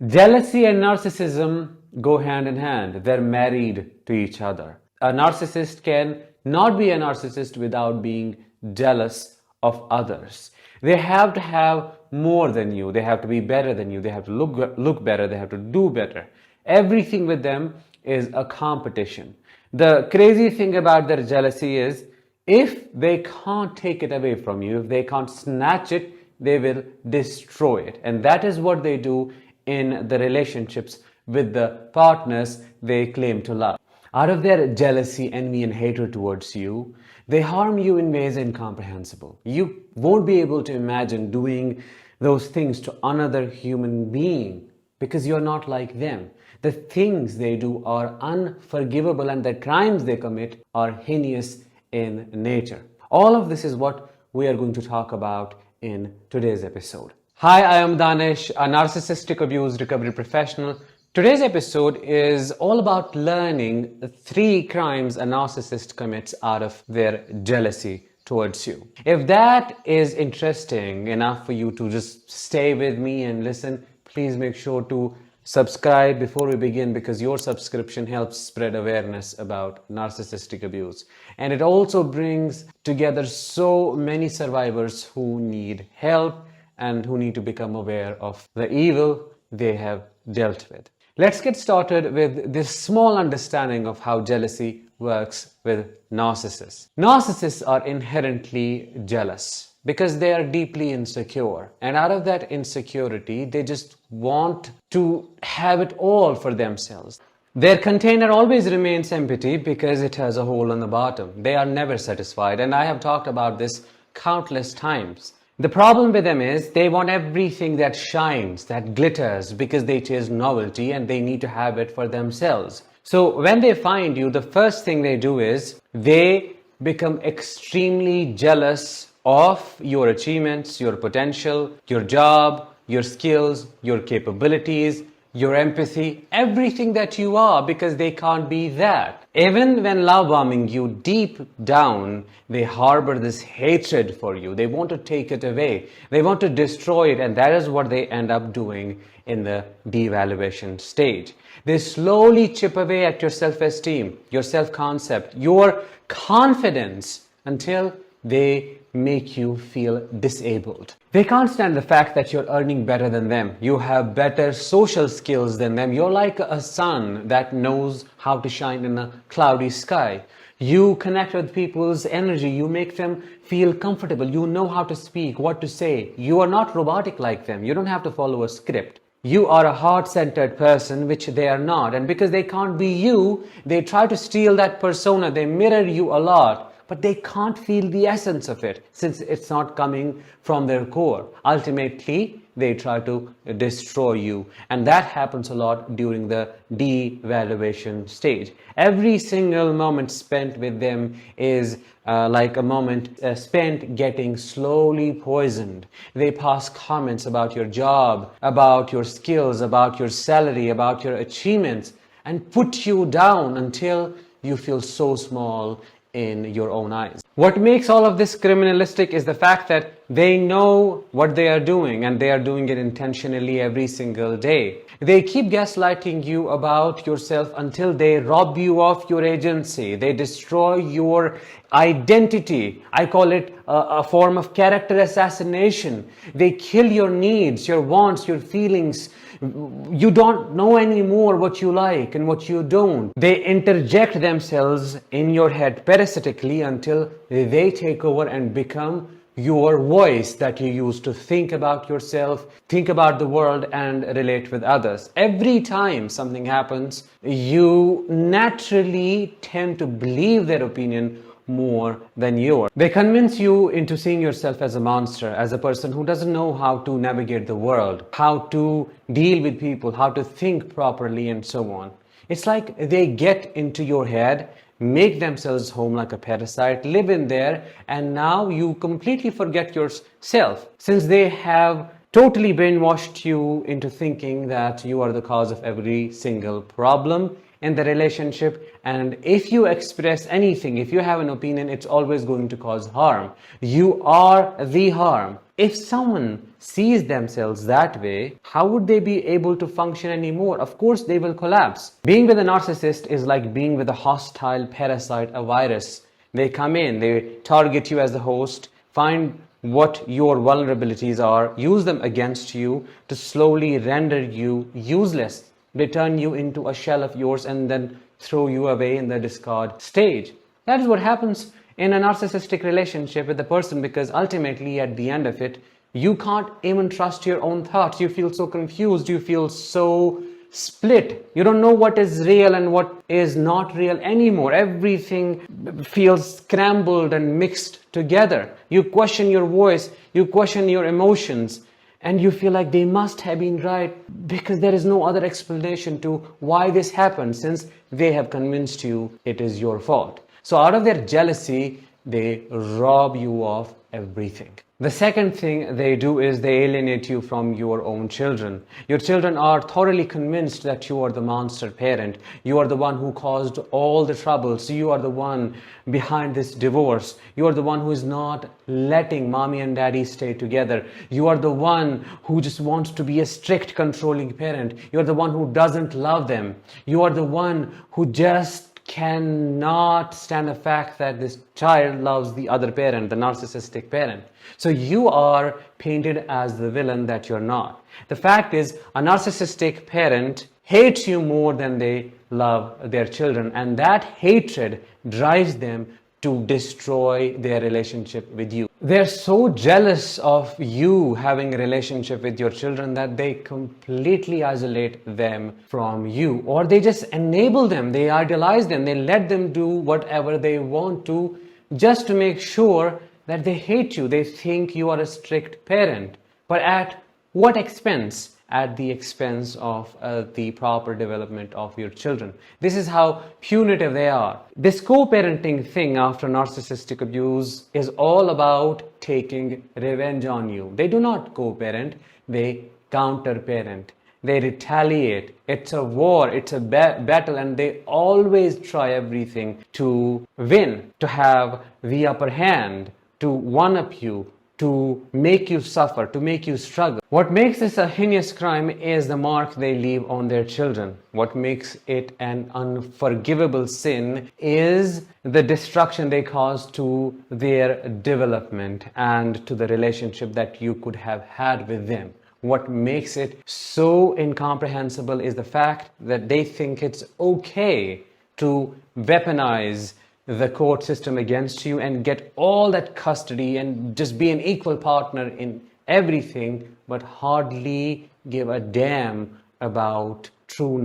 Jealousy and narcissism go hand in hand. They're married to each other. A narcissist can not be a narcissist without being jealous of others. They have to have more than you. They have to be better than you. They have to look better. They have to do better. Everything with them is a competition. The crazy thing about their jealousy is if they can't take it away from you, if they can't snatch it, they will destroy it. And that is what they do in the relationships with the partners they claim to love. Out of their jealousy, envy, and hatred towards you, they harm you in ways incomprehensible. You won't be able to imagine doing those things to another human being because you're not like them. The things they do are unforgivable and the crimes they commit are heinous in nature. All of this is what we are going to talk about in today's episode. Hi, I am Danish, a narcissistic abuse recovery professional. Today's episode is all about learning 3 crimes a narcissist commits out of their jealousy towards you. If that is interesting enough for you to just stay with me and listen, please make sure to subscribe before we begin, because your subscription helps spread awareness about narcissistic abuse. And it also brings together so many survivors who need help and who need to become aware of the evil they have dealt with. Let's get started with this small understanding of how jealousy works with narcissists. Narcissists are inherently jealous because they are deeply insecure, and out of that insecurity they just want to have it all for themselves. Their container always remains empty because it has a hole on the bottom. They are never satisfied, and I have talked about this countless times. The problem with them is they want everything that shines, that glitters, because they chase novelty and they need to have it for themselves. So when they find you, the first thing they do is they become extremely jealous of your achievements, your potential, your job, your skills, your capabilities, your empathy, everything that you are, because they can't be that. Even when love bombing you, deep down, they harbor this hatred for you. They want to take it away. They want to destroy it, and that is what they end up doing in the devaluation stage. They slowly chip away at your self-esteem, your self-concept, your confidence, until they make you feel disabled. They can't stand the fact that you're earning better than them. You have better social skills than them. You're like a sun that knows how to shine in a cloudy sky. You connect with people's energy. You make them feel comfortable. You know how to speak, what to say. You are not robotic like them. You don't have to follow a script. You are a heart-centered person, which they are not. And because they can't be you, they try to steal that persona. They mirror you a lot. But they can't feel the essence of it since it's not coming from their core. Ultimately, they try to destroy you. And that happens a lot during the devaluation stage. Every single moment spent with them is like a moment spent getting slowly poisoned. They pass comments about your job, about your skills, about your salary, about your achievements, and put you down until you feel so small in your own eyes. What makes all of this criminalistic is the fact that they know what they are doing, and they are doing it intentionally every single day. They keep gaslighting you about yourself until they rob you of your agency. They destroy your identity. I call it a form of character assassination. They kill your needs, your wants, your feelings. You don't know anymore what you like and what you don't. They interject themselves in your head parasitically until they take over and become your voice that you use to think about yourself, think about the world, and relate with others. Every time something happens, you naturally tend to believe their opinion more than yours. They convince you into seeing yourself as a monster, as a person who doesn't know how to navigate the world, how to deal with people, how to think properly, and so on. It's like they get into your head, make themselves home like a parasite, live in there, and now you completely forget yourself. Since they have totally brainwashed you into thinking that you are the cause of every single problem in the relationship, and if you express anything, if you have an opinion, it's always going to cause harm. You are the harm. If someone sees themselves that way, how would they be able to function anymore? Of course, they will collapse. Being with a narcissist is like being with a hostile parasite, a virus. They come in, they target you as the host, find what your vulnerabilities are, use them against you to slowly render you useless. They turn you into a shell of yours and then throw you away in the discard stage. That is what happens in a narcissistic relationship with the person, because ultimately at the end of it, you can't even trust your own thoughts. You feel so confused, you feel so split. You don't know what is real and what is not real anymore. Everything feels scrambled and mixed together. You question your voice, you question your emotions, and you feel like they must have been right, because there is no other explanation to why this happened, since they have convinced you it is your fault. So out of their jealousy, they rob you of everything. The second thing they do is they alienate you from your own children. Your children are thoroughly convinced that you are the monster parent. You are the one who caused all the troubles. You are the one behind this divorce. You are the one who is not letting mommy and daddy stay together. You are the one who just wants to be a strict, controlling parent. You are the one who doesn't love them. You are the one who just cannot stand the fact that this child loves the other parent, the narcissistic parent. So you are painted as the villain that you're not. The fact is, a narcissistic parent hates you more than they love their children, and that hatred drives them to destroy their relationship with you. They're so jealous of you having a relationship with your children that they completely isolate them from you, or they just enable them, they idolize them, they let them do whatever they want to, just to make sure that they hate you. They think you are a strict parent. But at what expense? At the expense of the proper development of your children. This is how punitive they are. This co-parenting thing after narcissistic abuse is all about taking revenge on you. They do not co-parent, they counter-parent. They retaliate. It's a war, it's a battle, and they always try everything to win, to have the upper hand, to one-up you, to make you suffer, to make you struggle. What makes this a heinous crime is the mark they leave on their children. What makes it an unforgivable sin is the destruction they cause to their development and to the relationship that you could have had with them. What makes it so incomprehensible is the fact that they think it's okay to weaponize the court system against you and get all that custody and just be an equal partner in everything, but hardly give a damn about truly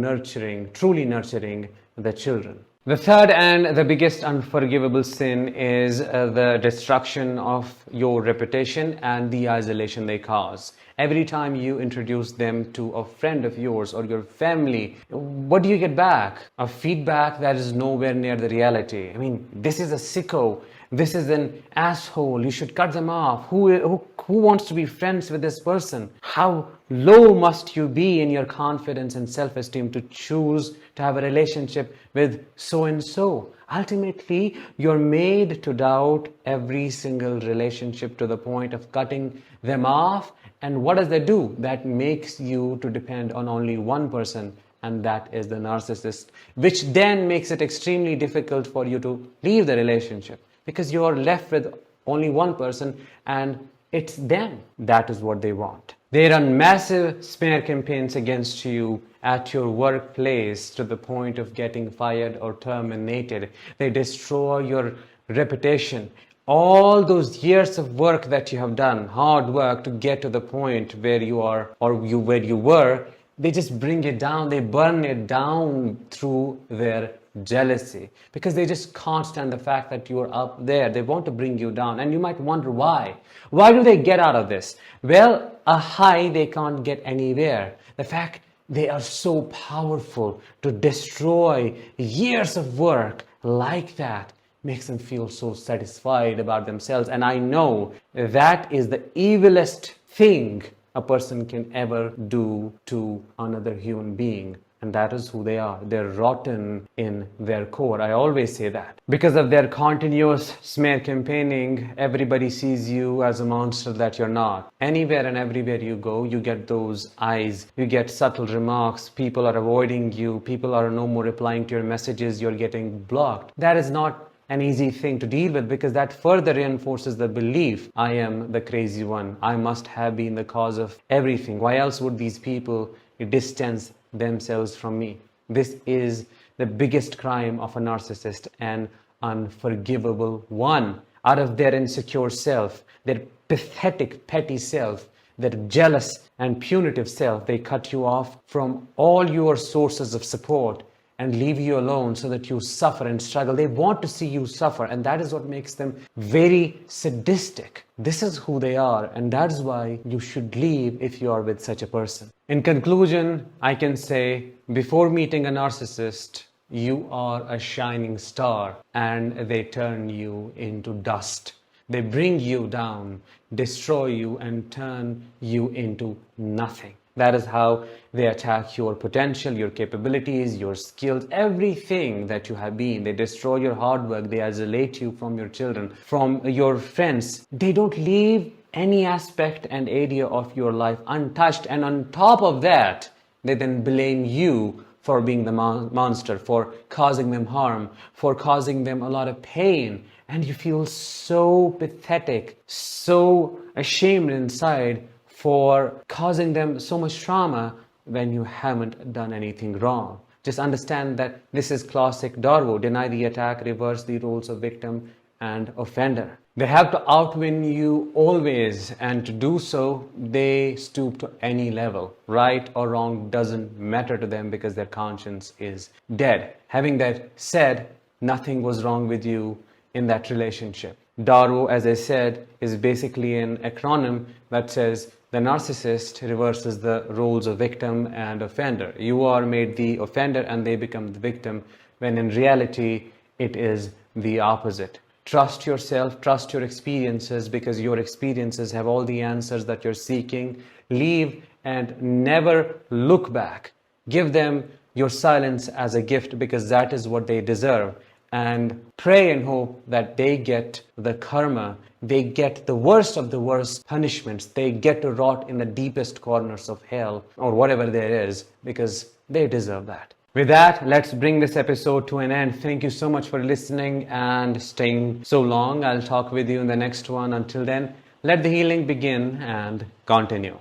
nurturing the children. The third and the biggest unforgivable sin is the destruction of your reputation and the isolation they cause. Every time you introduce them to a friend of yours or your family, what do you get back? A feedback that is nowhere near the reality. I mean, this is a sicko. This is an asshole. You should cut them off. Who wants to be friends with this person? How low must you be in your confidence and self-esteem to choose to have a relationship with so-and-so? Ultimately, you're made to doubt every single relationship to the point of cutting them off. And what does that do? That makes you to depend on only one person, and that is the narcissist, which then makes it extremely difficult for you to leave the relationship, because you're left with only one person and it's them. That is what they want. They run massive smear campaigns against you at your workplace to the point of getting fired or terminated. They destroy your reputation. All those years of work that you have done, hard work to get to the point where you are or where you were, they just bring it down. They burn it down through their jealousy, because they just can't stand the fact that you are up there. They want to bring you down, and you might wonder why. Why do they get out of this? Well, a high they can't get anywhere. The fact they are so powerful to destroy years of work like that makes them feel so satisfied about themselves. And I know that is the evilest thing a person can ever do to another human being. And that is who they are. They're rotten in their core. I always say that. Because of their continuous smear campaigning, everybody sees you as a monster that you're not. Anywhere and everywhere you go, you get those eyes, you get subtle remarks, people are avoiding you, people are no more replying to your messages, you're getting blocked. That is not an easy thing to deal with, because that further reinforces the belief, I am the crazy one. I must have been the cause of everything. Why else would these people distance themselves from me? This is the biggest crime of a narcissist, an unforgivable one. Out of their insecure self, their pathetic, petty self, their jealous and punitive self, they cut you off from all your sources of support and leave you alone so that you suffer and struggle. They want to see you suffer, and that is what makes them very sadistic. This is who they are, and that is why you should leave if you are with such a person. In conclusion, I can say, before meeting a narcissist, you are a shining star, and they turn you into dust. They bring you down, destroy you, and turn you into nothing. That is how they attack your potential, your capabilities, your skills, everything that you have been. They destroy your hard work. They isolate you from your children, from your friends. They don't leave any aspect and area of your life untouched. And on top of that, they then blame you for being the monster, for causing them harm, for causing them a lot of pain. And you feel so pathetic, so ashamed inside for causing them so much trauma when you haven't done anything wrong. Just understand that this is classic Darwo: deny the attack, reverse the roles of victim and offender. They have to outwin you always, and to do so, they stoop to any level. Right or wrong doesn't matter to them, because their conscience is dead. Having that said, nothing was wrong with you in that relationship. Darwo, as I said, is basically an acronym that says the narcissist reverses the roles of victim and offender. You are made the offender and they become the victim, when in reality it is the opposite. Trust yourself, trust your experiences, because your experiences have all the answers that you're seeking. Leave and never look back. Give them your silence as a gift, because that is what they deserve. And pray and hope that they get the karma, they get the worst of the worst punishments, they get to rot in the deepest corners of hell, or whatever there is, because they deserve that. With that, let's bring this episode to an end. Thank you so much for listening and staying so long. I'll talk with you in the next one. Until then, let the healing begin and continue.